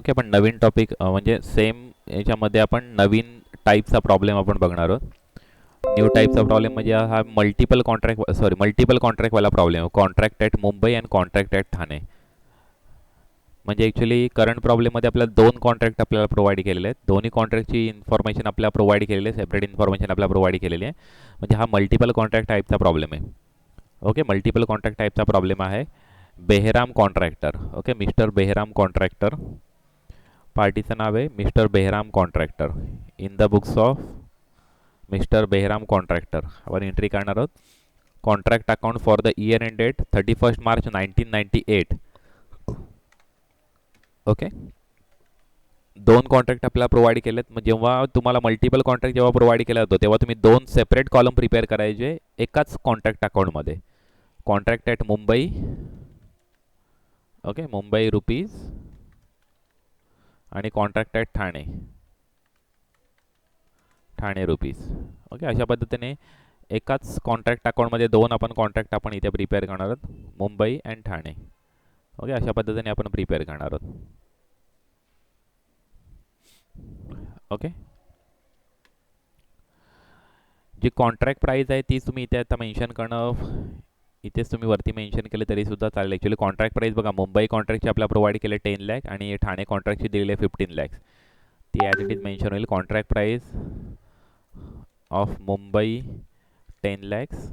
Okay, आपण नवीन topic म्हणजे same याच्यामध्ये आपण नवीन टाईपचा प्रॉब्लेम आपण बघणार आहोत. न्यू टाईपचा प्रॉब्लेम म्हणजे हा मल्टिपल कॉन्ट्रॅक्टवाला प्रॉब्लेम आहे. Contract at Mumbai and contract at Thane. म्हणजे ॲक्च्युली करंट प्रॉब्लेममध्ये आपल्याला दोन कॉन्ट्रॅक्ट आपल्याला प्रोव्हाइड केलेले आहेत. दोन्ही कॉन्ट्रॅक्टची इन्फॉर्मेशन आपल्याला प्रोव्हाइड केलेली आहे, सेपरेट इन्फॉर्मेशन आपल्याला प्रोव्हाइड केलेली आहे. म्हणजे हा मल्टिपल कॉन्ट्रॅक्ट टाईपचा प्रॉब्लेम आहे. ओके, मल्टिपल कॉन्ट्रॅक्ट टाईपचा प्रॉब्लेम आहे. Behram contractor. Okay, mister Behram contractor. पार्टीचं नाव आहे mister Behram contractor. In the books of mister Behram contractor आपण एंट्री करणार आहोत. Contract account for the year end date 31 March 1998. Okay, दोन कॉन्ट्रॅक्ट आपल्याला प्रोव्हाइड केलेत. मग जेव्हा तुम्हाला मल्टिपल कॉन्ट्रॅक्ट जेव्हा प्रोव्हाइड केला जातो तेव्हा तुम्ही दोन सेपरेट कॉलम प्रिपेअर करायचे एकाच कॉन्ट्रॅक्ट अकाउंटमध्ये. Contract at Mumbai. Okay, Mumbai rupees. आणि contract at Thane. Thane rupees. Okay, अशा पद्धतीने एकाच कॉन्ट्रॅक्ट अकाउंटमध्ये दोन कॉन्ट्रॅक्ट आपण इथे प्रिपेअर करणार आहोत, मुंबई अँड ठाणे. ओके, अशा पद्धतीने आपण प्रिपेअर करणार आहोत. ओके, जी कॉन्ट्रॅक्ट प्राईस आहे ती तुम्ही इथे आता मेन्शन करणं, इथेच तुम्ही वरती मेन्शन केले तरी सुद्धा चालेल. ॲक्च्युली कॉन्ट्रॅक्ट प्राईस बघा, मुंबई कॉन्ट्रॅक्टची आपल्याला प्रोव्हाइड केले 10 लाख आणि ठाणे कॉन्ट्रॅक्टची दिलेली आहे 15 लाख. ती ॲज इट इज मेन्शन होईल. Contract price of Mumbai 10 lakhs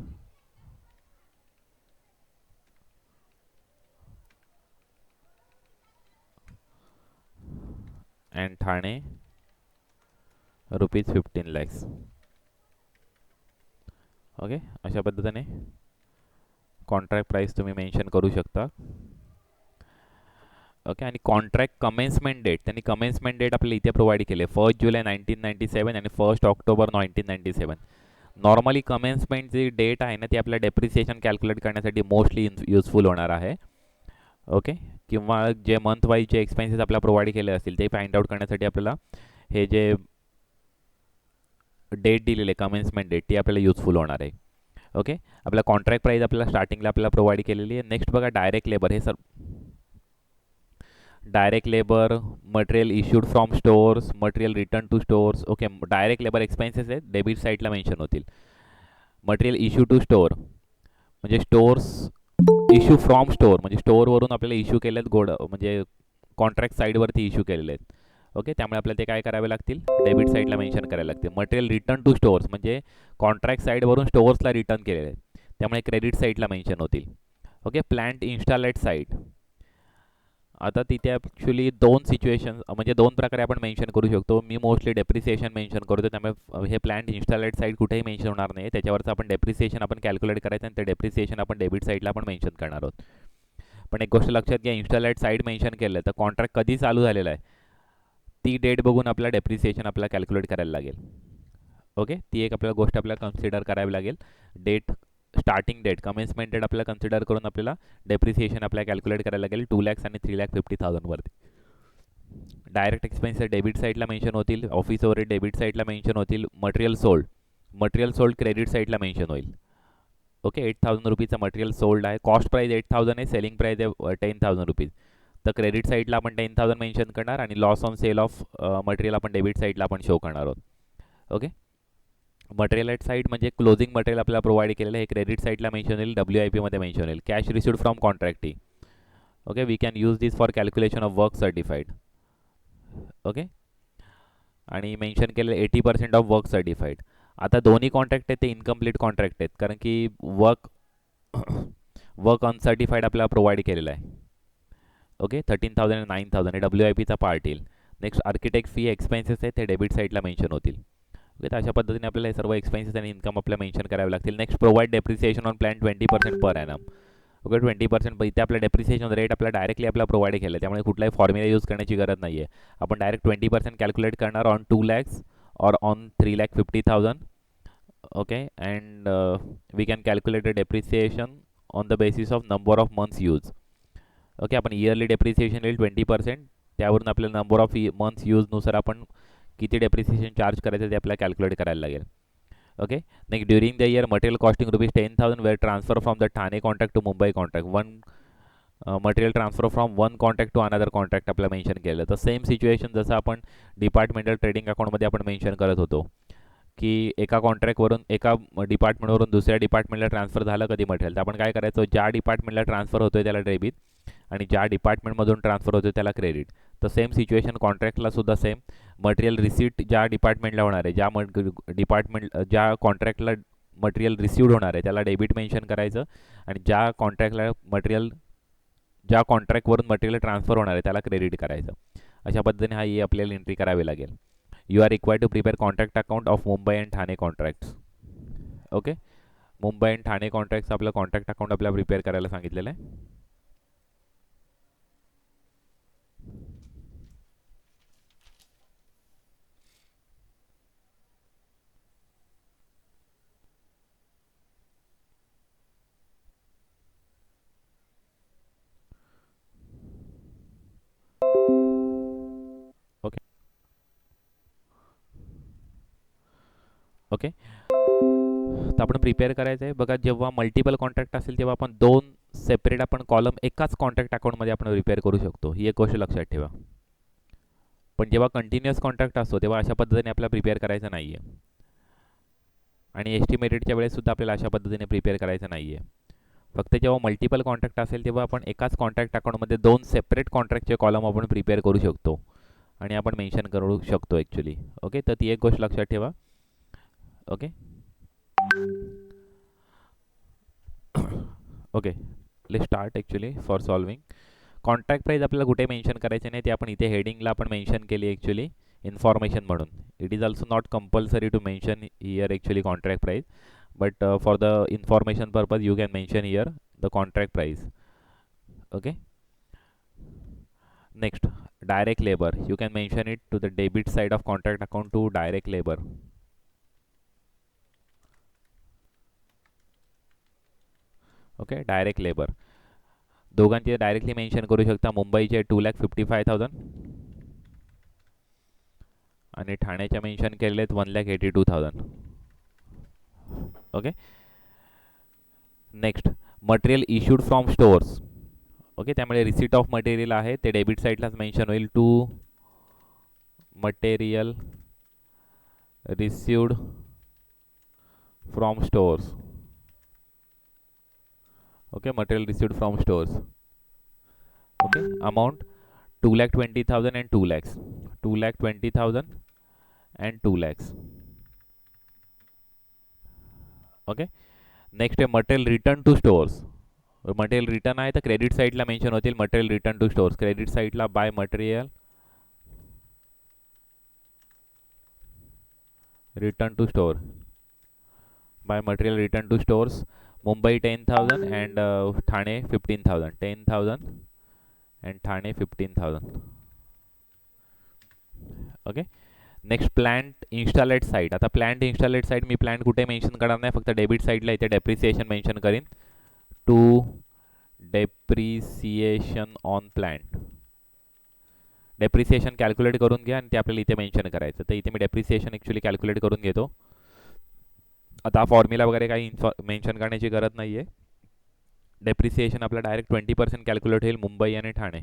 and Thane rupees 15 lakhs. Okay, अशा पद्धतीने कॉन्ट्रॅक्ट प्राईस तुम्ही मेन्शन करू शकता. ओके, आणि कॉन्ट्रॅक्ट कमेन्समेंट डेट, त्यांनी कमेन्समेंट डेट आपल्याला इथे प्रोव्हाइड केले 1 जुलै 1997 आणि 1 ऑक्टोबर 1997. नॉर्मली कमेन्समेंटची डेट आहे ना ती आपल्याला डेप्रिसिएशन कॅल्क्युलेट करण्यासाठी मोस्टली युजफुल होणार आहे. ओके, किंवा जे मंथ वाईज जे एक्सपेन्सेस आपल्याला प्रोव्हाइड केले असतील ते फाइंड आउट करण्यासाठी आपल्याला हे जे डेट दिलेले कमेन्समेंट डेट ती आपल्याला युजफुल होणार आहे. ओके, आपला कॉन्ट्रॅक्ट प्राईस आपल्याला स्टार्टिंगला आपल्याला प्रोव्हाइड केलेली आहे. नेक्स्ट बघा डायरेक्ट लेबर. हे sir direct labour, material issued from stores, material return to stores. Okay, direct labour expenses आहेत, डेबिट साईडला मेन्शन होतील. मटेरियल इश्यू टू स्टोअर म्हणजे स्टोअर्स इश्यू फ्रॉम स्टोअर म्हणजे स्टोअरवरून आपल्याला इश्यू केलेत म्हणजे कॉन्ट्रॅक्ट साईडवरती इश्यू केलेले आहेत. ओके, त्यामुळे आपल्याला ते काय करावे लागतील, डेबिट साईडला मेन्शन करायला लागतील. मटेरियल रिटर्न टू स्टोअर्स म्हणजे कॉन्ट्रॅक्ट साईडवरून स्टोअर्सला रिटर्न केलेले आहेत, त्यामुळे क्रेडिट साईडला मेन्शन होतील. Okay, plant install at site. आता तिथे ॲक्च्युली दोन सिच्युएशन म्हणजे दोन प्रकारे आपण मेन्शन करू शकतो. मी मोस्टली डेप्रिसिएशन मेन्शन करतो, त्यामुळे हे प्लांट इन्स्टॉल ॲट साईट कुठेही मेन्शन होणार नाही. त्याच्यावरचं आपण डेप्रिसिएशन आपण कॅल्क्युलेट करायचं आणि ते डेप्रिसिएशन आपण डेबिट साईडला आपण मेन्शन करणार आहोत. पण एक गोष्ट लक्षात घ्या, इन्स्टॉल ॲट साईट मेन्शन केलं तर कॉन्ट्रॅक्ट कधी चालू झालेला आहे ती डेट बघून आपल्याला डेप्रिसिएशन आपल्याला कॅल्क्युलेट करायला लागेल. ओके, ती एक आपल्याला गोष्ट आपल्याला कन्सिडर करावी लागेल. Date starting date commencement date आपल्याला कन्सिडर करून आपल्याला डेप्रिसिएशन आपल्याला कॅल्क्युलेट करायला लागेल 2 lakhs आणि 3,50,000 वरती. डायरेक्ट एक्सपेन्सेस डेबिट साईडला मेन्शन होतील, ऑफिस ओव्हरहेड डेबिट साईडला मेन्शन होतील. मटेरियल सोल्ड क्रेडिट साईडला मेन्शन होईल. ओके, 8,000 रुपीजचा मटेरियल सोल्ड आहे. कॉस्ट प्राईस 8,000 आहे, सेलिंग प्राईस आहे 10,000 रुपीज. तर क्रेडिट साईडला आपण 10,000 मेन्शन करणार आणि loss on sale of material आपण डेबिट साईडला आपण शो करणार आहोत. ओके, मटेरियल ॲट साईड म्हणजे क्लोजिंग मटेरियल आपल्याला प्रोव्हाइड केलेलं आहे, क्रेडिट साईडला मेन्शन होईल, WIPमध्ये मेन्शन होईल. Cash received from contractee. Okay, we can use this for calculation of work certified. Okay, आणि मेन्शन केलेलं 80% ऑफ वर्क सर्टिफाईड. आता दोन्ही कॉन्ट्रॅक्ट आहेत ते इनकम्प्लीट कॉन्ट्रॅक्ट आहेत, कारण की वर्क अनसर्टिफाईड आपल्याला प्रोव्हाइड केलेलं आहे. ओके, 13,000 आणि 9,000 हे WIPचा पार्ट येईल. नेक्स्ट आर्किटेक्ट फी एक्सपेन्सेस आहेत ते डेबिट साईडला मेन्शन होतील. ओके, तर अशा पद्धतीने आपल्याला हे सर्व एक्सपेन्सेस आणि इन्कम आपल्याला मेन्शन करावे लागतील. Next provide depreciation on plan 20% per annum. Okay, 20% इथे आपल्या डेप्रिसिएशन रेट आपल्याला डायरेक्टली आपल्याला प्रोव्हाइड केलं आहे, त्यामुळे कुठलाही फॉर्म्युला यूज करण्याची गरज नाही आहे. आपण डायरेक्ट 20% कॅल्क्युलेट करणार ऑन 2 lakhs और on 3,50,000. Okay, and we can calculate the depreciation on the basis of number of months use. Okay, आपण इयरली डेप्रिसिएशन येईल 20%, त्यावरून आपल्याला नंबर ऑफ मंथ्स यूजनुसार आपण किती डेप्रिसिएशन चार्ज करायचं ते आपल्याला कॅल्क्युलेट करायला लागेल. Okay, next during the year material costing ₹10,000 were transfer from the Thane contract to Mumbai contract. Material transfer from one contract to another contract आपल्याला मेन्शन केलं. तर सेम सिच्युएशन जसं आपण डिपार्टमेंटल ट्रेडिंग अकाउंटमध्ये आपण मेन्शन करत होतो की एका कॉन्ट्रॅक्टवरून एका डिपार्टमेंटवरून दुसऱ्या डिपार्टमेंटला ट्रान्सफर झालं कधी मटेरियल, तर आपण काय करायचं, ज्या डिपार्टमेंटला ट्रान्सफर होतोय त्याला डेबिट आणि ज्या डिपार्टमेंटमधून ट्रान्सफर होतोय त्याला क्रेडिट. तर सेम सिच्युएशन कॉन्ट्रॅक्टला सुद्धा सेम. मटेरियल रिसीट ज्या डिपार्टमेंटला होणार आहे, ज्या कॉन्ट्रॅक्टला मटेरियल रिसिव्ड होणार आहे त्याला डेबिट मेन्शन करायचं आणि ज्या कॉन्ट्रॅक्टवरून मटेरियल ट्रान्सफर होणार आहे त्याला क्रेडिट करायचं. अशा पद्धतीने हा आपल्याला एंट्री करावी लागेल. You are required to prepare contract account of Mumbai and Thane contracts. Okay, Mumbai and Thane कॉन्ट्रॅक्टचं आपलं कॉन्ट्रॅक्ट अकाउंट आपल्याला प्रिपेअर करायला सांगितलेलं आहे. ओके ओके तर आपण प्रिपेअर करायचं आहे. बघा, जेव्हा मल्टिपल कॉन्ट्रॅक्ट असेल तेव्हा आपण दोन सेपरेट आपण कॉलम एकाच कॉन्ट्रॅक्ट अकाउंटमध्ये आपण प्रिपेअर करू शकतो, ही एक गोष्ट लक्षात ठेवा. पण जेव्हा कंटिन्युअस कॉन्ट्रॅक्ट असतो तेव्हा अशा पद्धतीने आपल्याला प्रिपेअर करायचं नाही आहे. आणि एस्टिमेटेडच्या वेळेस सुद्धा आपल्याला अशा पद्धतीने प्रिपेअर करायचं नाही आहे. फक्त जेव्हा मल्टिपल कॉन्ट्रॅक्ट असेल तेव्हा आपण एकाच कॉन्ट्रॅक्ट अकाउंटमध्ये दोन सेपरेट कॉन्ट्रॅक्टचे कॉलम आपण प्रिपेअर करू शकतो आणि आपण मेन्शन करू शकतो ॲक्च्युली. ओके, तर ती एक गोष्ट लक्षात ठेवा. Okay okay, let's start actually for solving. Contract price आपल्याला कुठे मेन्शन करायचे नाही, ते आपण इथे हेडिंगला आपण मेन्शन केली ॲक्च्युली इन्फॉर्मेशन म्हणून. It is also not compulsory to mention here actually contract price, but for the information purpose you can mention here the contract price. Okay, next, direct labor, you can mention it to the debit side of contract account to direct labor. Okay, direct labour दोघांचे directly mention करू शकता. मुंबईचे 2,55,000 आणि ठाण्याच्या mention केलेले आहेत 1,82,000. Okay, next, material issued from stores. Okay, त्यामुळे receipt of material आहे ते डेबिट साईडलाच मेन्शन होईल. To material received from stores. Okay, material received from stores. Okay, amount 2,20,000 and 2 lakhs. 2,20,000 and 2 lakhs. Okay, next आहे material return to stores. Material return आहे तर credit साईडला mention होतील material return to stores. Credit साईडला by material return to store, by material return to stores. Mumbai 10,000 and Thane 15,000. 10,000 and Thane 15,000. Okay, next, plant install at site. आता plant install at site मी plant कुठे mention करणार नाही, फक्त debit साईडला इथे डेप्रिसिएशन मेन्शन करीन. To depreciation on plant. Depreciation calculate करून घ्या आणि ते आपल्याला इथे मेन्शन करायचं. तर इथे मी डेप्रिसिएशन ॲक्च्युली कॅल्क्युलेट करून घेतो. आता फॉर्म्युला वगैरे काही मेन्शन करण्याची गरज नाही आहे. डेप्रिसिएशन आपला डायरेक्ट 20% कॅल्क्युलेट होईल मुंबई आणि ठाणे.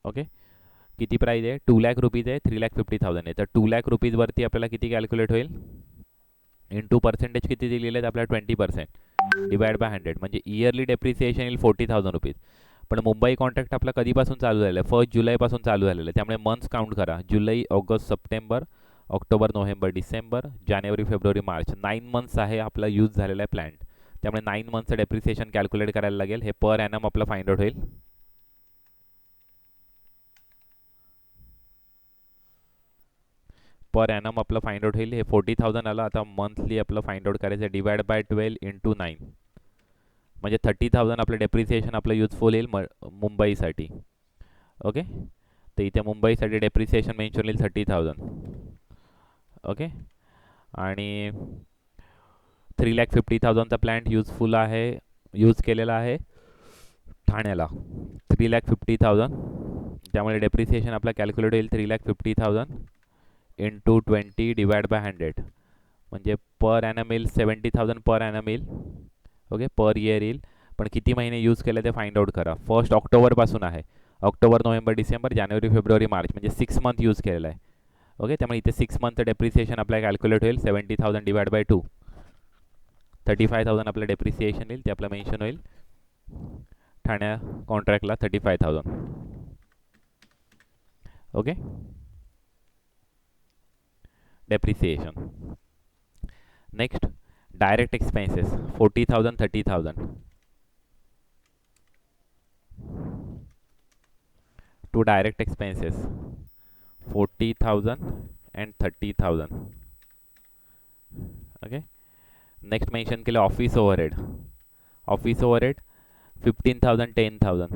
ओके, किती प्राईज आहे, 2 लाख रुपीज आहे, 3,50,000 आहे. तर 2 लाख रुपीजवरती आपल्याला किती कॅल्क्युलेट होईल, इंटू पर्सेंटेज किती दिलेले आहेत आपल्याला 20%, डिवाइड बाय 100, म्हणजे इयरली डेप्रिसिएशन येईल 40,000 रुपीज. पण मुंबई कॉन्ट्रॅक्ट आपला कधीपासून चालू झालेलं आहे, 1 जुलैपासून चालू झालेलं आहे. त्यामुळे मंथ्स काउंट करा. जुलै, August, September, October, November, December, जानेवारी, फेब्रुवारी, मार्च. 9 मंथ्स आहे आपला यूज झालेला आहे प्लॅन्ट. त्यामुळे 9 मंथचं डेप्रिसिएशन कॅल्क्युलेट करायला लागेल. हे पर ॲनम आपलं फाइंड आउट होईल. पर ॲनम आपलं फाइंड आउट होईल. हे 40,000 आलं. आता मंथली आपलं फाइंड आउट करायचं आहे. डिवाइड बाय 12 इंटू 9, म्हणजे 30,000 आपलं डेप्रिसिएशन आपलं युजफुल येईल मुंबईसाठी. ओके, तर इथे मुंबईसाठी डेप्रिसिएशन मेन्शन येईल 30,000. ओके, आणि 3,50,000चा प्लॅन्ट युजफुल आहे, यूज केलेला आहे ठाण्याला 3,50,000. त्यामुळे डेप्रिसिएशन आपला कॅल्क्युलेट होईल 3,50,000 इंटू 20 डिवाइड बाय 100, म्हणजे पर ॲनम येईल 70,000 पर ॲनम येईल. ओके, पर इयर येईल. पण किती महिने यूज केले ते फाइंड आउट करा. 1 ऑक्टोबरपासून आहे. ऑक्टोबर, नोव्हेंबर, डिसेंबर, जानेवारी, फेब्रुवारी, मार्च म्हणजे 6 मंथ यूज केलेला आहे. ओके, त्यामुळे इथे 6 मंथ डेप्रिसिएशन आपल्या कॅल्क्युलेट होईल. 70,000 डिवाइड बाय 2, 35,000 आपलं डेप्रिसिएशन येईल. ते आपलं मेन्शन होईल ठाण्या कॉन्ट्रॅक्टला 35,000. Okay, depreciation. Next direct expenses 40,000, 30,000. To direct expenses 40,000 and 30,000. Okay, next mention केलं office overhead. Office overhead 15,000, 10,000.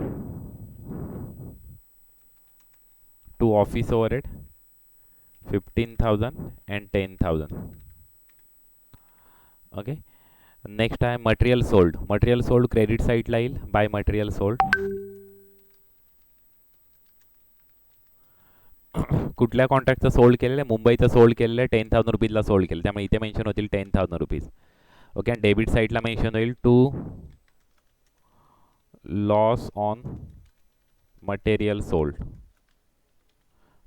To office overhead 15,000 and 10,000. Okay, next आहे material sold. Material sold credit साईडला येईल. बाय मटेरियल सोल्ड कुठल्या कॉन्ट्रॅक्टचं sold केलेलं आहे? मुंबईचं sold केलेलं आहे, 10,000 रुपीजला सोल्ड केलं, त्यामुळे इथे मेन्शन होतील 10,000 रुपीज. ओके, आणि डेबिट साईडला मेन्शन होईल to loss on material sold.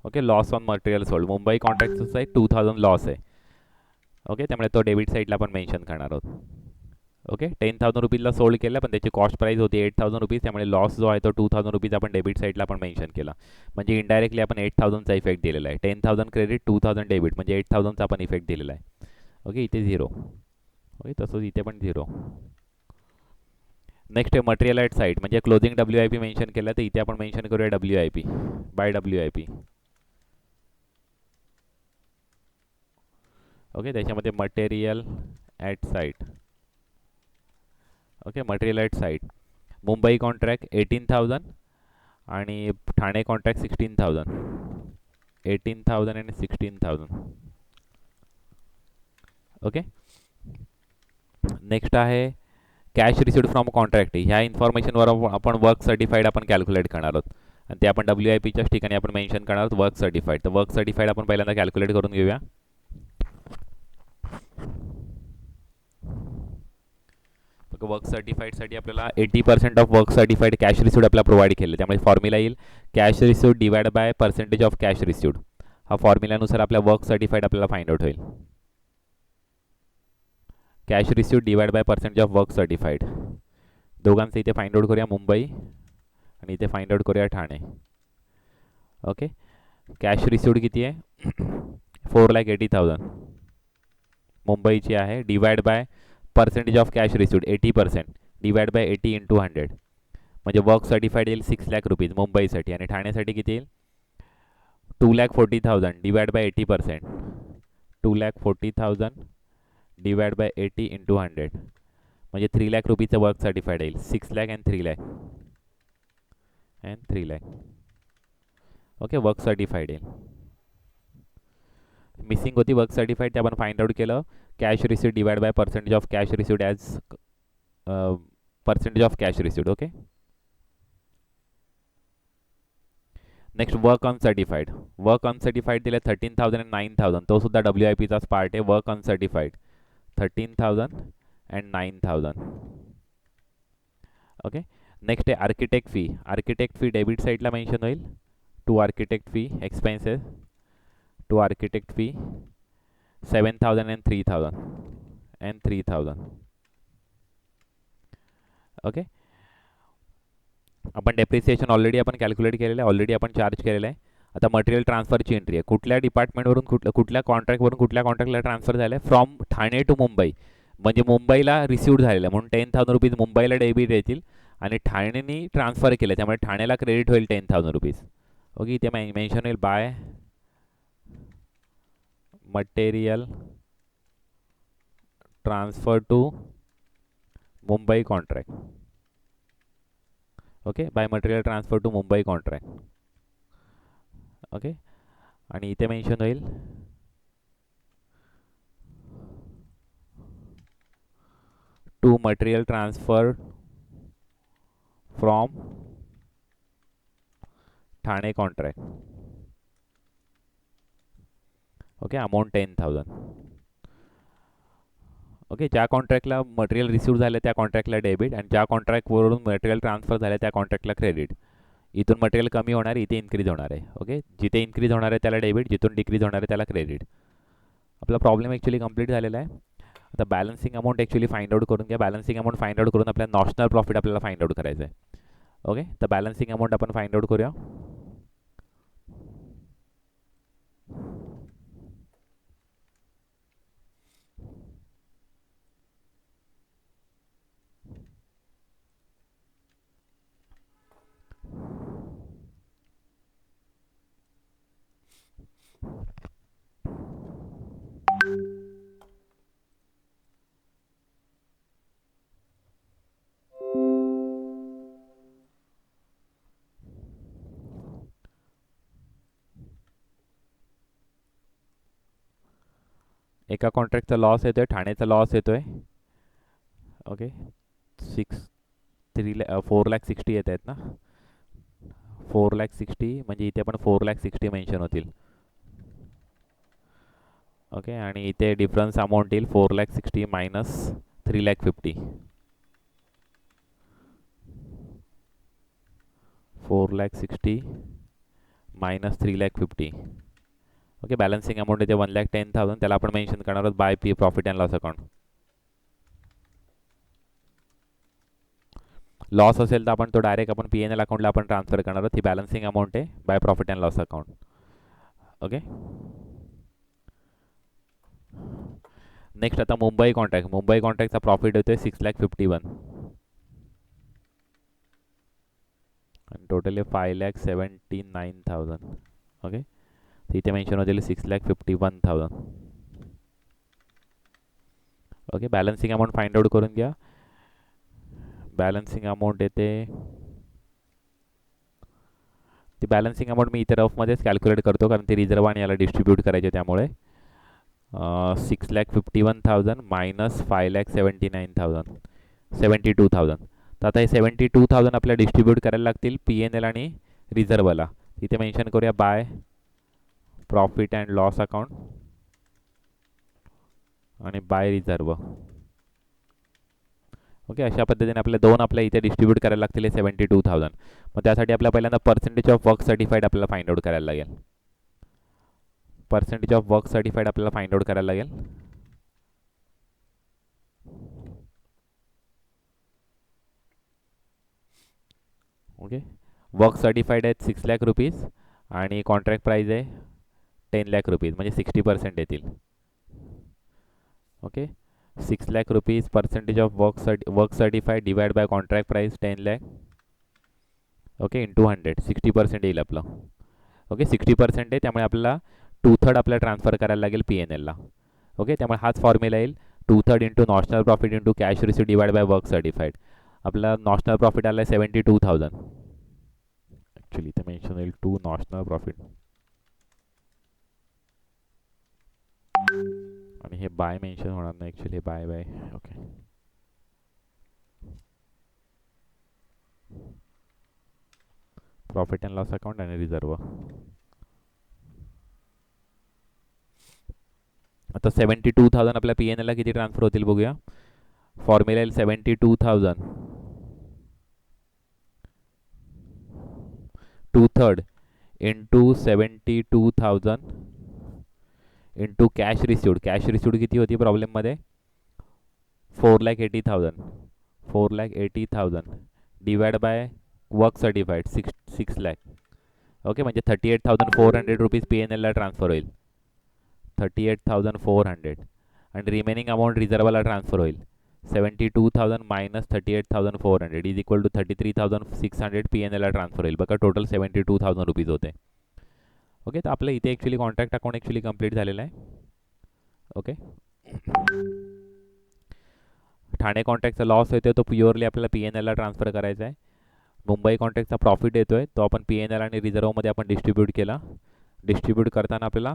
Okay, loss on material sold Mumbai कॉन्ट्रॅक्टचं आहे 2,000 लॉस आहे. ओके, त्यामुळे तो डेबिट साईडला आपण मेन्शन करणार आहोत. ओके, 10,000 रुपीजला सोल्ड केलं, पण त्याची कॉस्ट प्राईस होती 8,000 रुपीज, त्यामुळे लॉस जो आहे तो 2,000 रुपीज आपण डेबिट साईडला आपण मेन्शन केला. म्हणजे इनडायरेक्टली आपण 8,000चा इफेक्ट दिलेला आहे. 10,000 क्रेडिट, 2,000 डेबिट, म्हणजे 8,000चा आपण इफेक्ट दिलेला आहे. ओके, इथे 0. ओके, तसंच इथे पण 0. नेक्स्ट आहे मटेरियल ॲट साईट, म्हणजे क्लोजिंग WIP मेन्शन केलं, तर इथे आपण मेन्शन करूया WIP, बाय WIP. ओके, त्याच्यामध्ये material at site. Okay, material at site Mumbai contract 18,000 आणि ठाणे कॉन्ट्रॅक्ट 16,000. 18,000 आणि 16,000. ओके, नेक्स्ट आहे कॅश रिसिव्ड फ्रॉम कॉन्ट्रॅक्ट. ह्या इन्फॉर्मेशनवर आपण वर्क सर्टिफाईड आपण कॅल्क्युलेट करणार आहोत, आणि ते आपण WIPच्याच ठिकाणी आपण मेन्शन करणार आहोत वर्क सर्टिफाईड. तर वर्क सर्टिफाईड आपण पहिल्यांदा कॅल्क्युलेट करून घेऊया. वर्क सर्टिफाईडसाठी आपल्याला 80% of work certified cash received आपल्याला प्रोव्हाइड केले, त्यामुळे फॉर्म्युला येईल cash received divide by percentage of cash received. हा फॉर्म्युल्यानुसार आपल्या वर्क सर्टिफाईड आपल्याला फाइंड आउट होईल. Cash received divide by percentage of work certified, दोघांचं इथे फाइंड आउट करूया मुंबई, आणि इथे फाइंड आउट करूया ठाणे. ओके, कॅश रिसिव्ड किती आहे? 4,80,000 मुंबईची आहे, divide by percentage of cash received 80%, divide by 80 into 100, म्हणजे वर्क सर्टिफाईड येईल 6 लाख रुपीज मुंबईसाठी. आणि ठाण्यासाठी किती येईल? 2,40,000 divide by 80%, 2,40,000 divide by 80 into 100, म्हणजे 3 लाख रुपीजचं वर्क सर्टिफाईड येईल. 6 lakh and 3 lakh and 3 lakh. Okay, work certified येईल. मिसिंग होती वर्क सर्टिफाईड, ते आपण फाइंड आउट केलं. Cash received divide by percentage of cash received as percentage of cash received. Okay, next work uncertified. Work uncertified दिले 13,000 and 9,000, तो सुद्धा WIPचाच पार्ट आहे. Work अनसर्टिफाईड 13,000 and 9,000. ओके, नेक्स्ट आहे architect fee. Architect fee debit साईडला mention होईल to architect fee expenses, to architect fee 7,000 and 3,000. Okay, आपण depreciation already आपण कॅल्क्युलेट केलेलं आहे, ऑलरेडी आपण चार्ज केलेलं आहे. आता मटेरियल ट्रान्सफरची एंट्री आहे. कुठल्या डिपार्टमेंटवरून कुठल्या कॉन्ट्रॅक्टवरून कुठल्या कॉन्ट्रॅक्टला ट्रान्सफर झालं आहे? फ्रॉम ठाणे टू मुंबई, म्हणजे मुंबईला रिसिव्ड झालेलं आहे, म्हणून 10,000 रुपीज मुंबईला डेबिट येतील, आणि ठाणेनी ट्रान्सफर केलं, त्यामुळे ठाणेला क्रेडिट होईल 10,000 रुपीज. ओके, इथे मेन्शन होईल by material transfer to Mumbai contract. Okay, by material transfer to Mumbai contract. Okay, आणि इथे मेन्शन होईल to material transfer from Thane contract. Okay, amount 10,000. Okay, ज्या कॉन्ट्रॅक्टला मटेरियल रिसीव्ह झालं त्या कॉन्ट्रॅक्टला डेबिट आणि ज्या कॉन्ट्रॅक्टवरून मटेरियल ट्रान्सफर झालं त्या कॉन्ट्रॅक्टला क्रेडिट. इथून मटेरियल कमी होणार, इथे इन्क्रीज होणार आहे. ओके, जिथे इन्क्रीज होणार आहे त्याला डेबिट, जिथून डिक्रीज होणार आहे त्याला क्रेडिट. आपला प्रॉब्लेम ॲक्च्युली कंप्लीट झालेला आहे. आता balancing amount actually find out करून घ्या. बॅलन्सिंग अमाऊंट फाइंड आउट करून आपल्याला नॉशनल प्रॉफिट आपल्याला फाइंड आउट करायचं आहे. ओके, तर बॅलन्सिंग अमाऊंट आपण फाइंड आउट करूया. एका कॉन्ट्रॅक्टचा लॉस येतोय, ठाण्याचा लॉस येतोय. ओके, 4,60,000 येत आहेत ना. 4,60,000 म्हणजे इथे पण 4,60,000 मेन्शन होतील. ओके, आणि इथे डिफरन्स अमाऊंट येईल 4,60,000 minus 3,50,000. 4,60,000 minus 3,50,000. Okay, balancing amount येते 1,10,000. त्याला आपण मेन्शन करणार आहोत by profit and loss account. Loss असेल तर आपण तो डायरेक्ट आपण P&L अकाउंटला आपण ट्रान्सफर करणार आहोत. ही बॅलन्सिंग अमाऊंट आहे by profit and loss account. Okay, next आता मुंबई कॉन्ट्रॅक्ट. मुंबई कॉन्ट्रॅक्टचा प्रॉफिट येतोय 6,51,000 आणि टोटल आहे 5,79,000. ओके, तर इथे मेन्शन होतील 6,51,000. Okay, balancing amount find out करून घ्या. बॅलन्सिंग अमाऊंट येते, ती बॅलन्सिंग अमाऊंट मी इथे रफमध्येच कॅल्क्युलेट करतो कारण ती रिझर्व आणि याला डिस्ट्रीब्यूट करायचे. त्यामुळे 6,51,000 मायनस 5,79,000 72,000. तर आता हे 72,000 आपल्याला डिस्ट्रीब्यूट करायला लागतील P&L आणि रिझर्वला. इथे मेन्शन करूया by profit and loss account आणि बाय रिझर्व. ओके, अशा पद्धतीने आपल्याला दोन आपल्या इथे डिस्ट्रीब्यूट करायला लागतील 72,000. मग त्यासाठी आपल्याला पहिल्यांदा पर्सेंटेज ऑफ वर्क सर्टिफाईड आपल्याला फाइंड आउट करायला लागेल. पर्सेंटेज ऑफ वर्क सर्टिफाईड आपल्याला फाइंड आउट करायला लागेल. ओके, वर्क सर्टिफाईड आहेत 6,00,000 रुपीज आणि कॉन्ट्रॅक्ट प्राईज आहे 10,00,000 रुपीज म्हणजे 60% येतील. Okay, 6,00,000 rupees percentage of work certified divide by contract price 10,00,000. Okay, into 100 60% येईल आपलं. ओके, 60% आहे त्यामुळे आपल्याला 2/3 आपल्याला ट्रान्सफर करायला लागेल P&Lला. ओके, त्यामुळे हाच फॉर्म्युला येईल 2/3 into notional profit into cash receive divide by work certified. आपला नॉशनल प्रॉफिट आला आहे 72,000. ॲक्च्युली इथे मेन्शन होईल 2 नॉशनल प्रॉफिट आणि हे बाय मेन्शन होणार नाही actually, by. Okay, profit and loss account आणि रिझर्व. आता 72,000 आपल्या P&Lला किती ट्रान्सफर होतील बघूया. फॉर्म्युला येईल 72,000 2/3 into 72,000 into cash received. Cash received किती होती प्रॉब्लेममध्ये 4,80,000. 4,80,000 divide by work certified 6,00,000. Okay, म्हणजे 38,400 रुपीज P&Lला ट्रान्सफर होईल. 38,400 आणि रिमेनिंग अमाऊंट रिझर्वला ट्रान्सफर होईल 72,000 मायनस 38,400 इज इक्वल टू 33,600 P&Lला ट्रान्सफर होईल. बघा टोटल 72,000 रुपीज होते. ओके, तर आपलं इथे actually contract account actually complete झालेलं आहे. ओके, ठाणे कॉन्ट्रॅक्टचा लॉस येतो तो प्युअरली आपल्याला P&Lला ट्रान्सफर करायचा आहे. मुंबई कॉन्ट्रॅक्टचा प्रॉफिट येतोय तो आपण P&L आणि रिझर्वमध्ये आपण डिस्ट्रीब्यूट केला. डिस्ट्रीब्यूट करताना आपल्याला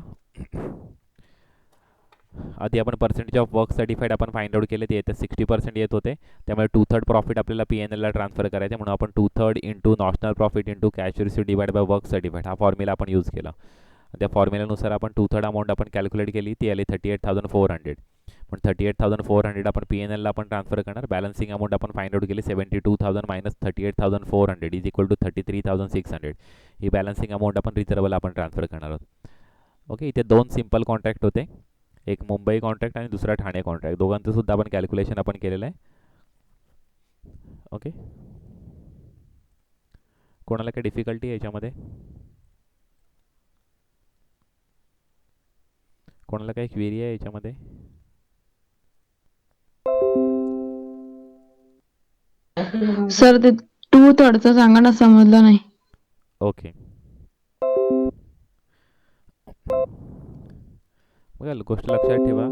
आधी आपण पर्सेंटेज ऑफ वर्क सर्टिफाईड आपण फाइंड आउट केले, ते येते 60% येत होते. त्यामुळे 2/3 प्रॉफिट आपल्याला P&Lला ट्रान्सफर करायचे म्हणून आपण 2/3 into notional profit into cash receive divide by work certified हा फॉर्म्युला आपण यूज केला. त्या फॉर्म्युल्यानुसार आपण 2/3 अमाऊंट आपण कॅल्क्युलेट केली, ती आली 38,400. पण 38,400 आपण P&Lला आपण ट्रान्सफर करणार. बॅलन्सिंग अमाऊंट आपण फाइंड आउट केली 72,000 मायनस 38,400 इज इक्वल टू 33,600. ही बॅलन्सिंग अमाऊंट आपण रिझर्वला आपण ट्रान्सफर करणार आहोत. ओके, इथे दोन सिंपल कॉन्ट्रॅक्ट होते, एक मुंबई कॉन्ट्रॅक्ट आणि दुसरा ठाणे कॉन्ट्रॅक्ट. दोघांचं सुद्धा आपण कॅल्क्युलेशन आपण केलेलं आहे. ओके, कोणाला काही डिफिकल्टी आहे याच्यामध्ये? कोणाला काही क्वेरी आहे याच्यामध्ये? सर ते 2/3 सांगा ना, समजलं नाही. ओके, बघा गोष्ट लक्षात ठेवा,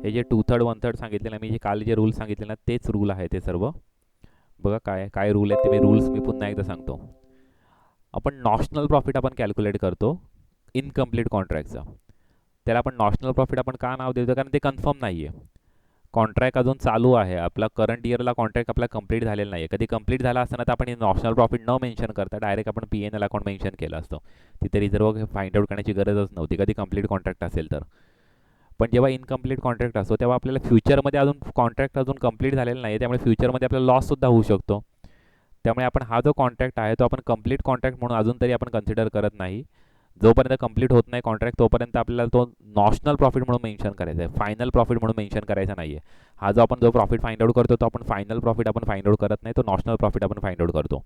हे जे 2/3 1/3 सांगितले ना, मी जे काल जे रूल सांगितले ना, तेच रूल आहे ते सर्व. बघा काय काय रूल आहेत ते रूल्स मी पुन्हा एकदा सांगतो. आपण नॉशनल प्रॉफिट आपण कॅल्क्युलेट करतो इनकम्प्लीट कॉन्ट्रॅक्टचा. त्याला आपण नॉशनल प्रॉफिट आपण का नाव देतो? कारण ते कन्फर्म नाही आहे. कॉन्ट्रॅक्ट अजून चालू आहे, आपला करंट इयरला कॉन्ट्रॅक्ट आपला कंप्लीट झालेला नाही आहे. कधी कंप्लीट झाला असताना तर आपण नॉशनल प्रॉफिट न मेन्शन करता डायरेक्ट आपण P&L अकाउंट मेन्शन केलं असतं. तिथे रिझर्व फाइंड आउट करण्याची गरजच नव्हती कधी कंप्लीट कॉन्ट्रॅक्ट असेल तर. पण जेव्हा इनकम्प्लीट कॉन्ट्रॅक्ट असतो तेव्हा आपल्याला फ्युचरमध्ये अजून कॉन्ट्रॅक्ट अजून कंप्लीट झालेला नाही आहे, त्यामुळे फ्युचरमध्ये आपल्याला लॉससुद्धा होऊ शकतो. त्यामुळे आपण हा जो कॉन्ट्रॅक्ट आहे तो आपण कंप्लीट कॉन्ट्रॅक्ट म्हणून अजून तरी आपण कन्सिडर करत नाही. जोपर्यंत कंप्लीट होत नाही कॉन्ट्रॅक्ट तोपर्यंत आपल्याला तो नॉशनल प्रॉफिट म्हणून मेन्शन करायचा आहे, फायनल प्रॉफिट म्हणून मेन्शन करायचा नाही आहे. हा जो आपण जो प्रॉफिट फाइंड आउट करतो तो आपण फायनल प्रॉफिट आपण फाइंड आउट करत नाही, तो नॉशनल प्रॉफिट आपण फाइंड आउट करतो.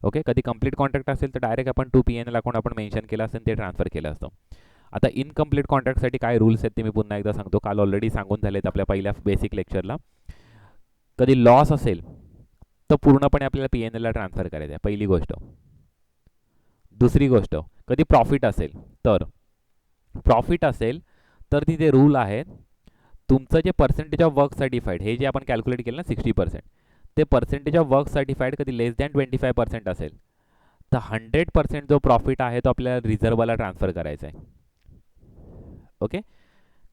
ओके, कधी कंप्लीट कॉन्ट्रॅक्ट असेल तर डायरेक्ट आपण टू P&L अकाउंट आपण मेन्शन केलं असेल ते ट्रान्सफर केलं असतं. आता इनकम्प्लीट कॉन्ट्रॅक्टसाठी काय रूल्स आहेत ते मी पुन्हा एकदा सांगतो. काल ऑलरेडी सांगून झालेत आपल्या पहिल्या बेसिक लेक्चरला. कधी लॉस असेल तर पूर्णपणे आपल्याला P&Lला ट्रान्सफर करायचं आहे, पहिली गोष्ट. दुसरी गोष्ट, कधी प्रॉफिट असेल तर तिथे रूल आहे, तुमचं जे पर्सेंटेज ऑफ वर्क सर्टिफाईड हे जे आपण कॅल्क्युलेट केलं ना 60%, ते पर्सेंटेज ऑफ वर्क सर्टिफाईड कधी लेस दॅन 25% असेल तर 100% जो प्रॉफिट आहे तो आपल्याला रिझर्वला ट्रान्सफर करायचा आहे. ओके,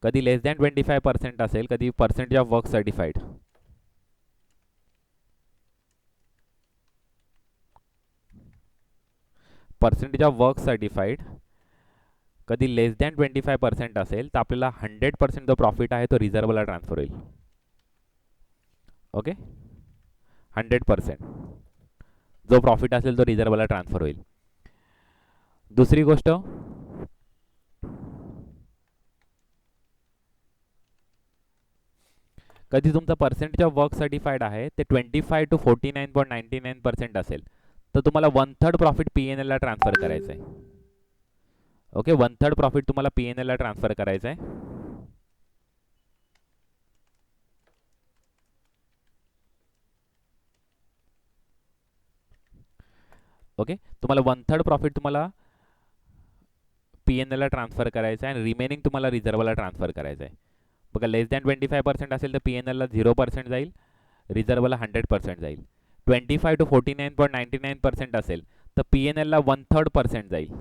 कधी लेस दॅन 25% असेल, कधी पर्सेंटेज ऑफ वर्क सर्टिफाईड कधी लेस दॅन 25% असेल तर आपल्याला 100% जो प्रॉफिट आहे तो रिझर्वला ट्रान्सफर होईल. ओके, 100% जो प्रॉफिट असेल तो रिझर्वला ट्रान्सफर होईल. दुसरी गोष्ट, कधी तुमचा पर्सेंटेज ऑफ वर्क सर्टिफाईड आहे ते 25 to 49.99% असेल तर तुम्हाला 1/3 प्रॉफिट P&Lला ट्रान्सफर करायचं आहे. ओके, 1/3 प्रॉफिट तुम्हाला P&Lला ट्रान्सफर करायचं आहे. ओके, तुम्हाला 1/3 प्रॉफिट तुम्हाला P&Lला ट्रान्सफर करायचं आहे आणि रिमेनिंग तुम्हाला रिझर्वला ट्रान्सफर करायचं आहे. बघा, लेस दॅन 25% असेल तर P&Lला 0% जाईल, रिझर्वला 100% जाईल. 25 to 49.99% असेल तर P&Lला 1/3% जाईल.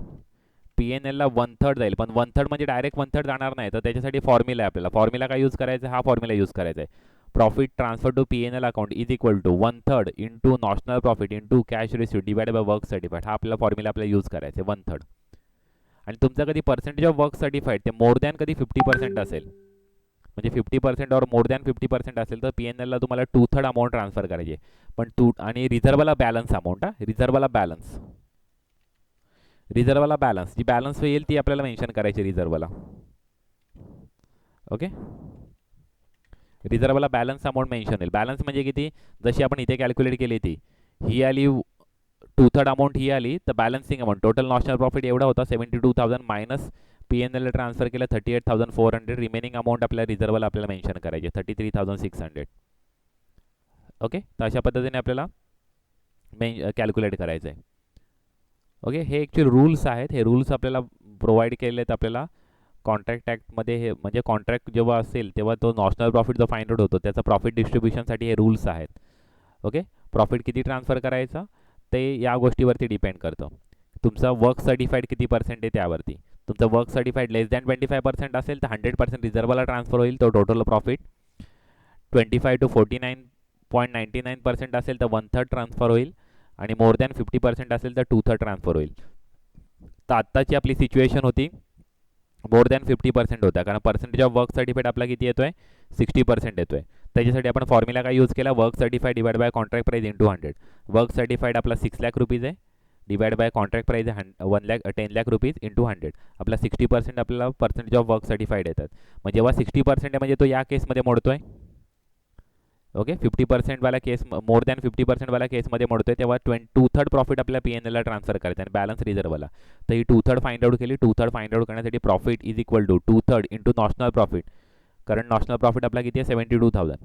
P&Lला 1/3 जाईल, पण 1/3 म्हणजे डायरेक्ट 1/3 जाणार नाही, तर त्याच्यासाठी फॉर्म्युला आहे आपल्याला. फॉर्म्युला काय यूज करायचा? हा फॉर्म्युला यूज करायचा आहे. Profit transfer to P&L account is equal to 1/3 into notional profit into cash receive divide by work certified. हा आपला फॉर्म्युला आपल्याला यूज करायचा आहे, 1/3. आणि तुमचा कधी पर्सेंटेज ऑफ वर्क सर्टिफाईड ते मोर दॅन कधी 50% असेल, म्हणजे 50% और मोर दॅन 50% असेल तर P&Lला तुम्हाला 2/3 अमाऊंट ट्रान्सफर करायची आहे. पण आणि रिझर्वला बॅलन्स अमाऊंट, रिझर्वला बॅलन्स जी बॅलन्स येईल ती आपल्याला मेन्शन करायची रिझर्वला. ओके, रिझर्वला बॅलन्स अमाऊंट मेन्शन होईल. बॅलन्स म्हणजे किती? जशी आपण इथे कॅल्क्युलेट केली ती, ही आली 2/3 अमाऊंट, ही आली तर balancing amount total notional profit एवढा होता 72,000 मायनस P&Lला ट्रान्सफर केलं 38,400. रिमेनिंग अमाऊंट आपल्याला रिझर्वला आपल्याला मेन्शन करायची 33,600. ओके, तर अशा पद्धतीने आपल्याला कॅल्क्युलेट करायचं आहे. ओके, हे ॲक्च्युअली रूल्स आहेत. हे रूल्स आपल्याला प्रोव्हाइड केले आहेत आपल्याला कॉन्ट्रॅक्ट ॲक्टमध्ये. हे म्हणजे कॉन्ट्रॅक्ट जेव्हा असेल तेव्हा तो नॉशनल प्रॉफिट जो फाइंड आउट होतो त्याचा प्रॉफिट डिस्ट्रीब्युशनसाठी हे रूल्स आहेत. ओके, प्रॉफिट किती ट्रान्सफर करायचा ते या गोष्टीवरती डिपेंड करतं. तुमचा वर्क सर्टिफाईड किती पर्सेंट आहे त्यावरती. तुमचं वर्क सर्टिफाईड लेस दॅन 25% असेल तर 100% रिझर्वला ट्रान्सफर होईल तो टोटल प्रॉफिट. 25 to 49.99% असेल तर 1/3 ट्रान्सफर होईल आणि मोर दॅन 50% असेल तर 2/3 ट्रान्सफर होईल. तर आत्ताची आपली सिच्युएशन होती मोर दॅन 50% होता, कारण पर्सेंटेज ऑफ वर्क सर्टिफाईड आपला किती येतोय 60% येतोय. त्याच्यासाठी आपण फॉर्म्युला काय यूज केला, work certified divide by contract price into 100. Work certified आपला 6 लाख रुपीज आहे, डिवाइड बाय कॉन्ट्रॅक्ट प्राइस आहे 10 लाख रुपीज इंटू 100. आपला 60% आपल्याला पर्सेंटेज ऑफ वर्क सर्टिफाईड येतात. मग जेव्हा 60% आहे म्हणजे तो या केसमध्ये मोडतोय. ओके, 50% वाला केस, मोर दॅन 50% वाला केसमध्ये मोडतोय, तेव्हा 2/3 प्रॉफिट आपल्याला पी&एलला ट्रान्सफर करायचं आणि बॅलन्स रिझर्वला. तर ही 2/3 फाइंड आउट केली. 2/3 फाइंड आउट करण्यासाठी profit is equal to 2/3 into notional profit. कारण नॉशनल प्रॉफिट आपला किती आहे, 72,000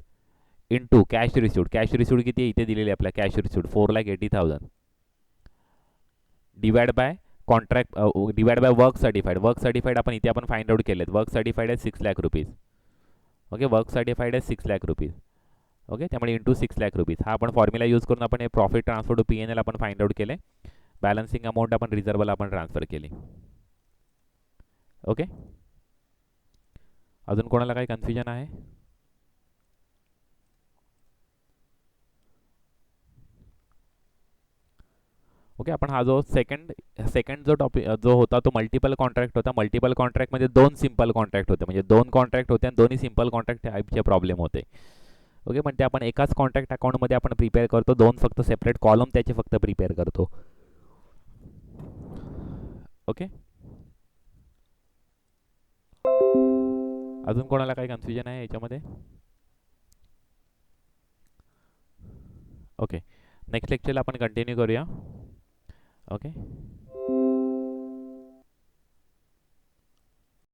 into cash received. Cash received किती आहे, इथे दिलेली आपल्या cash received 4,80,000 divide by contract, divide by work certified. Work certified आपण इथे आपण फाइंड आउट केलेत. वर्क सर्टिफाईड आहे 6 lakh rupees. Okay, work certified आहे 6 लाख रुपीज. ओके, त्यामुळे इंटू 6 लाख रुपीज हा आपण फॉर्म्युला यूज करून आपण हे प्रॉफिट ट्रान्सफर टू पी&एल आपण फाइंड आउट केले. बॅलन्सिंग अमाऊंट आपण रिझर्वला आपण ट्रान्सफर केली. ओके, अजून कोणाला काही कन्फ्युजन आहे? ओके, आपण हा जो सेकंड जो टॉपिक जो होता तो मल्टिपल कॉन्ट्रॅक्ट होता. मल्टिपल कॉन्ट्रॅक्टमध्ये 2 सिंपल कॉन्ट्रॅक्ट होते, म्हणजे 2 कॉन्ट्रॅक्ट होते आणि दोन्ही सिंपल कॉन्ट्रॅक्ट टाईपचे प्रॉब्लेम होते. ओके, पण ते आपण एकाच कॉन्ट्रॅक्ट अकाउंटमध्ये आपण प्रिपेअर करतो, 2 फक्त सेपरेट कॉलम त्याचे फक्त प्रिपेअर करतो. ओके, अजून कोणाला काही कन्फ्युजन आहे याच्यामध्ये? ओके, नेक्स्ट लेक्चरला आपण कंटिन्यू करूया. ओके.